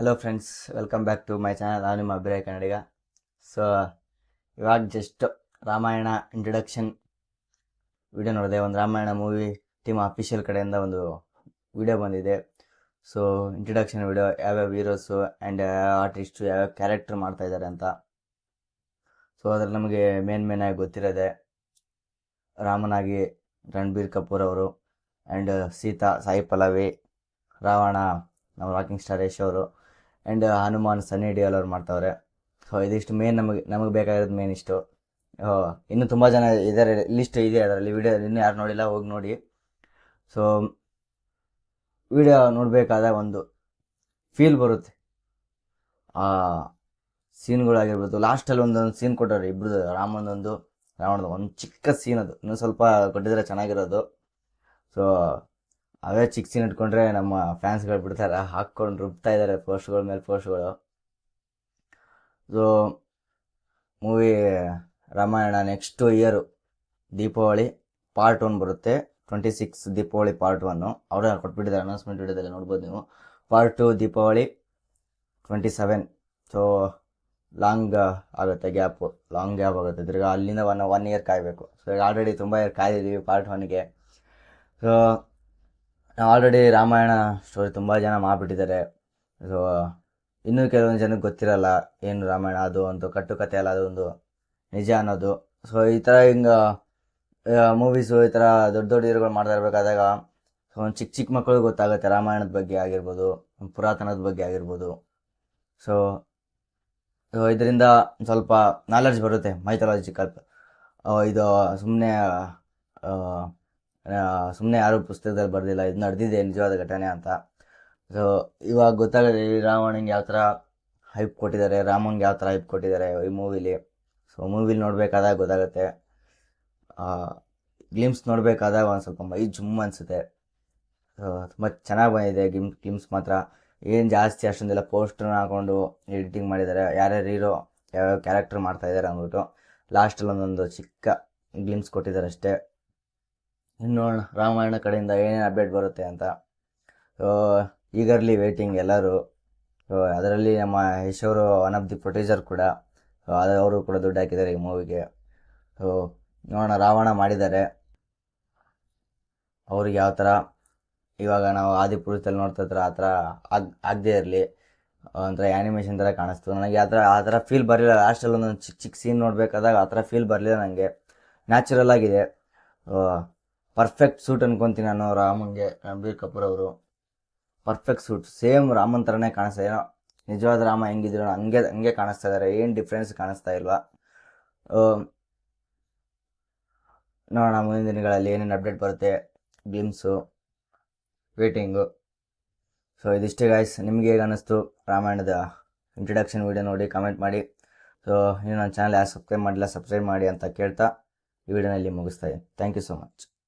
Hello friends, welcome back to my channel. ನಾನು ನಿಮ್ಮ Abhiray Kannadiga. So ಇವಾಗ ಜಸ್ಟ್ ರಾಮಾಯಣ ಇಂಟ್ರಡಕ್ಷನ್ ವಿಡಿಯೋ ನೋಡಿದೆ. ಒಂದು ರಾಮಾಯಣ ಮೂವಿ ಟೀಮ್ ಅಫಿಷಿಯಲ್ ಕಡೆಯಿಂದ ಒಂದು ವಿಡಿಯೋ ಬಂದಿದೆ. ಸೊ ಇಂಟ್ರಡಕ್ಷನ್ ವಿಡಿಯೋ, ಯಾವ್ಯಾವ ಹೀರೋಸು ಆ್ಯಂಡ್ ಯಾವ ಆರ್ಟಿಸ್ಟು ಯಾವ್ಯಾವ ಕ್ಯಾರೆಕ್ಟರ್ ಮಾಡ್ತಾ ಇದ್ದಾರೆ ಅಂತ. ಸೊ ಅದ್ರಲ್ಲಿ ನಮಗೆ ಮೇನ್ ಆಗಿ ಗೊತ್ತಿರೋದೆ ರಾಮನಾಗಿ ರಣಬೀರ್ ಕಪೂರ್ ಅವರು, ಆ್ಯಂಡ್ ಸೀತಾ ಸಾಯಿ ಪಲ್ಲವಿ, ರಾವಣ ನಮ್ಮ ರಾಕಿಂಗ್ ಸ್ಟಾರ್ ಯಶ್ ಅವರು, ಆ್ಯಂಡ್ ಹನುಮಾನ್ ಸನ್ನಿ ಡಿಯೋಲ್ ಅವ್ರು ಮಾಡ್ತಾವ್ರೆ. ಸೊ ಇದಿಷ್ಟು ಮೇನ್ ನಮಗೆ ಬೇಕಾಗಿರೋದು ಮೇನ್ ಇಷ್ಟು. ಇನ್ನೂ ತುಂಬ ಜನ ಇದ್ದಾರೆ, ಲಿಸ್ಟ್ ಇದೆ ಅದರಲ್ಲಿ. ವಿಡಿಯೋ ಇನ್ನೂ ಯಾರು ನೋಡಿಲ್ಲ, ಹೋಗಿ ನೋಡಿ. ಸೊ ವಿಡಿಯೋ ನೋಡಬೇಕಾದಾಗ ಒಂದು ಫೀಲ್ ಬರುತ್ತೆ. ಆ ಸೀನ್ಗಳಾಗಿರ್ಬೋದು, ಲಾಸ್ಟಲ್ಲಿ ಒಂದೊಂದು ಸೀನ್ ಕೊಟ್ಟವ್ರೆ ಇಬ್ಬರು, ರಾಮನೊಂದು ರಾವಣದ ಒಂದು ಚಿಕ್ಕ ಸೀನ್, ಅದು ಇನ್ನೂ ಸ್ವಲ್ಪ ಕೊಟ್ಟಿದ್ರೆ ಚೆನ್ನಾಗಿರೋದು. ಸೊ ಅವೇ ಚಿಕ್ಕ ಸೀನ್ ಇಟ್ಕೊಂಡ್ರೆ ನಮ್ಮ ಫ್ಯಾನ್ಸ್ಗಳು ಬಿಡ್ತಾರೆ, ಹಾಕ್ಕೊಂಡು ರುಬ್ತಾ ಇದ್ದಾರೆ ಪೋಸ್ಟ್ಗಳ ಮೇಲೆ ಪೋಸ್ಟ್ಗಳು. So movie Ramayana next year Deepavali part 1 ಬರುತ್ತೆ. 26 ದೀಪಾವಳಿ ಪಾರ್ಟ್ 1 ಅವರೇ ಕೊಟ್ಬಿಟ್ಟಿದ್ದಾರೆ, ಅನೌನ್ಸ್ಮೆಂಟ್ ವಿಡಿಯೋದಲ್ಲಿ ನೋಡ್ಬೋದು ನೀವು. ಪಾರ್ಟ್ 2 ದೀಪಾವಳಿ 27. ಸೊ ಲಾಂಗ್ ಆಗುತ್ತೆ, ಲಾಂಗ್ ಗ್ಯಾಪ್ ಆಗುತ್ತೆ. ತಿರ್ಗಾ ಅಲ್ಲಿಂದ ಒನ್ ಇಯರ್ ಕಾಯಬೇಕು. ಸೊ ಈಗ ಆಲ್ರೆಡಿ ತುಂಬ ಇಯರ್ ಕಾಯ್ದಿದ್ದೀವಿ ಪಾರ್ಟ್ 1ಗೆ. ಸೊ ಆಲ್ರೆಡಿ ರಾಮಾಯಣ ಸ್ಟೋರಿ ತುಂಬ ಜನ ಮಾಡಿಬಿಟ್ಟಿದ್ದಾರೆ. ಸೊ ಇನ್ನೂ ಕೆಲವೊಂದು ಜನಕ್ಕೆ ಗೊತ್ತಿರಲ್ಲ ಏನು ರಾಮಾಯಣ ಅದು ಒಂದು ಕಟ್ಟುಕತೆ ಅಲ್ಲ, ಅದು ಒಂದು ನಿಜ ಅನ್ನೋದು. ಸೊ ಈ ಥರ ಹಿಂಗೆ ಮೂವೀಸು ಈ ಥರ ದೊಡ್ಡ ಹೀರೋಗಳು ಮಾಡ್ತಾ ಇರಬೇಕಾದಾಗ ಸೊ ಒಂದು ಚಿಕ್ಕ ಮಕ್ಕಳಿಗೆ ಗೊತ್ತಾಗುತ್ತೆ ರಾಮಾಯಣದ ಬಗ್ಗೆ ಆಗಿರ್ಬೋದು, ಪುರಾತನದ ಬಗ್ಗೆ ಆಗಿರ್ಬೋದು. ಸೊ ಇದರಿಂದ ಸ್ವಲ್ಪ ನಾಲೆಡ್ಜ್ ಬರುತ್ತೆ, ಮೈಥಾಲಜಿಕಲ್. ಇದು ಸುಮ್ಮನೆ ಯಾರು ಪುಸ್ತಕದಲ್ಲಿ ಬರೆದಿಲ್ಲ, ಇದು ನಡೆದಿದೆ ನಿಜವಾದ ಘಟನೆ ಅಂತ. ಸೊ ಇವಾಗ ಗೊತ್ತಾಗುತ್ತೆ ರಾವಣಂಗೆ ಯಾವ ಥರ ಹೈಪ್ ಕೊಟ್ಟಿದ್ದಾರೆ, ರಾಮಂಗೆ ಯಾವ ಥರ ಹೈಪ್ ಕೊಟ್ಟಿದ್ದಾರೆ ಈ ಮೂವಿಲಿ. ಸೊ ಮೂವಿಲಿ ನೋಡಬೇಕಾದಾಗ ಗೊತ್ತಾಗುತ್ತೆ. ಗ್ಲಿಮ್ಸ್ ನೋಡಬೇಕಾದಾಗ ಒಂದು ಸ್ವಲ್ಪ ಮೈ ಜುಮ್ ಅನಿಸುತ್ತೆ. ಸೊ ತುಂಬ ಚೆನ್ನಾಗಿ ಬಂದಿದೆ ಗ್ಲಿಮ್ಸ್ ಮಾತ್ರ. ಏನು ಜಾಸ್ತಿ ಅಷ್ಟೊಂದೆಲ್ಲ ಪೋಸ್ಟರ್ನ ಹಾಕೊಂಡು ಎಡಿಟಿಂಗ್ ಮಾಡಿದ್ದಾರೆ, ಯಾರ್ಯಾರು ಹೀರೋ ಯಾವ್ಯಾವ ಕ್ಯಾರೆಕ್ಟರ್ ಮಾಡ್ತಾಯಿದ್ದಾರೆ ಅಂದ್ಬಿಟ್ಟು ಲಾಸ್ಟಲ್ಲಿ ಒಂದೊಂದು ಚಿಕ್ಕ ಗ್ಲಿಮ್ಸ್ ಕೊಟ್ಟಿದ್ದಾರೆ ಅಷ್ಟೇ. ಇನ್ನು ರಾಮಾಯಣ ಕಡೆಯಿಂದ ಏನೇನು ಅಪ್ಡೇಟ್ ಬರುತ್ತೆ ಅಂತ. ಸೊ ಈಗರ್ಲಿ ವೇಟಿಂಗ್ ಎಲ್ಲರೂ. ಸೊ ಅದರಲ್ಲಿ ನಮ್ಮ ಯಶ್ ಅವರು ಒನ್ ಆಫ್ ದಿ ಪ್ರೊಡ್ಯೂಸರ್ ಕೂಡ. ಸೊ ಅವರು ಕೂಡ ದುಡ್ಡು ಹಾಕಿದ್ದಾರೆ ಈ ಮೂವಿಗೆ. ಸೊ ನೋಡೋಣ, ರಾವಣ ಮಾಡಿದ್ದಾರೆ, ಅವ್ರಿಗೆ ಯಾವ ಥರ ಇವಾಗ ನಾವು ಆದಿಪುರುಷದಲ್ಲಿ ನೋಡ್ತಾ ಇದ್ರೆ ಆ ಥರ ಆಗದೇ ಇರಲಿ, ಒಂಥರ ಆ್ಯನಿಮೇಷನ್ ಥರ ಕಾಣಿಸ್ತು ನನಗೆ. ಆ ಥರ ಫೀಲ್ ಬರಲಿಲ್ಲ. ಲಾಸ್ಟಲ್ಲಿ ಒಂದೊಂದು ಚಿಕ್ಕ ಸೀನ್ ನೋಡಬೇಕಾದಾಗ ಆ ಥರ ಫೀಲ್ ಬರಲಿಲ್ಲ ನನಗೆ. ನ್ಯಾಚುರಲ್ ಆಗಿದೆ. ಪರ್ಫೆಕ್ಟ್ ಸೂಟ್ ಅನ್ಕೊತೀನಿ ನಾನು ರಾಮನ್ಗೆ. ರಣಬೀರ್ ಕಪೂರ್ ಅವರು ಪರ್ಫೆಕ್ಟ್ ಸೂಟ್, ಸೇಮ್ ರಾಮನ್ ಥರನೇ ಕಾಣಿಸ್ತಾ. ಏನೋ ನಿಜವಾದ ರಾಮ ಹೆಂಗಿದ್ರು ಹಂಗೆ ಕಾಣಿಸ್ತಾ ಇದ್ದಾರೆ, ಏನು ಡಿಫ್ರೆನ್ಸ್ ಕಾಣಿಸ್ತಾ ಇಲ್ವಾ. ನೋಡೋಣ ಮುಂದಿನ ದಿನಗಳಲ್ಲಿ ಏನೇನು ಅಪ್ಡೇಟ್ ಬರುತ್ತೆ, ಗ್ಲಿಮ್ಸು, ವೇಟಿಂಗು. ಸೊ ಇದಿಷ್ಟೇ ಗಾಯ್ಸ್. ನಿಮ್ಗೆ ಹೇಗೆ ಅನ್ನಿಸ್ತು ರಾಮಾಯಣದ ಇಂಟ್ರಡಕ್ಷನ್ ವಿಡಿಯೋ ನೋಡಿ ಕಮೆಂಟ್ ಮಾಡಿ. ಸೊ ನೀವು ನನ್ನ ಚಾನಲ್ ಯಾರು ಸಬ್ಸ್ಕ್ರೈಬ್ ಮಾಡಿಲ್ಲ ಸಬ್ಸ್ಕ್ರೈಬ್ ಮಾಡಿ ಅಂತ ಕೇಳ್ತಾ ಈ ವಿಡಿಯೋನಲ್ಲಿ ಮುಗಿಸ್ತಾ ಇದ್ದೀನಿ. Thank you so much.